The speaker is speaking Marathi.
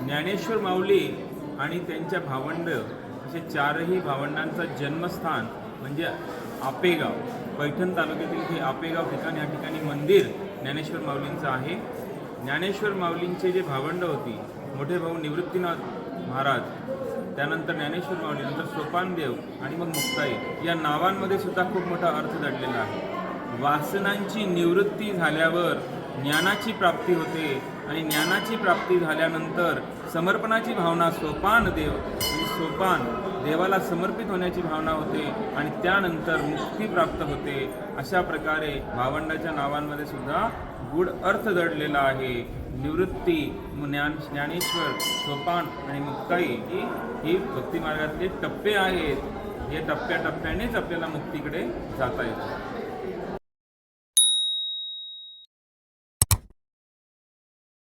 ज्ञानेश्वर माऊली आणि त्यांच्या भावंड असे चारही भावंडांचं जन्मस्थान म्हणजे आपेगाव, पैठण तालुक्यातील हे आपेगाव ठिकाण, या ठिकाणी मंदिर ज्ञानेश्वर माऊलींचं आहे. ज्ञानेश्वर माऊलींचे जे भावंड होती, मोठे भाऊ निवृत्तीनाथ महाराज, त्यानंतर ज्ञानेश्वर माऊली, नंतर सोपानदेव आणि मग मुक्ताई, या नावांमध्ये सुद्धा खूप मोठा अर्थ दडलेला आहे. वासनांची निवृत्ती झाल्यावर ज्ञानाची प्राप्ती होते आणि ज्ञानाची प्राप्ती झाल्यानंतर समर्पणाची भावना, सोपान देव म्हणजे सोपान देवाला समर्पित होण्याची भावना होते आणि त्यानंतर मुक्ती प्राप्त होते. अशा प्रकारे भावंडाच्या नावांमध्ये सुद्धा गूढ अर्थ दडलेला आहे. निवृत्ती, ज्ञानेश्वर, सोपान आणि मुक्ताई ही भक्तिमार्गातले टप्पे आहेत. या टप्प्याटप्प्यानेच आपल्याला मुक्तीकडे जाता येतं.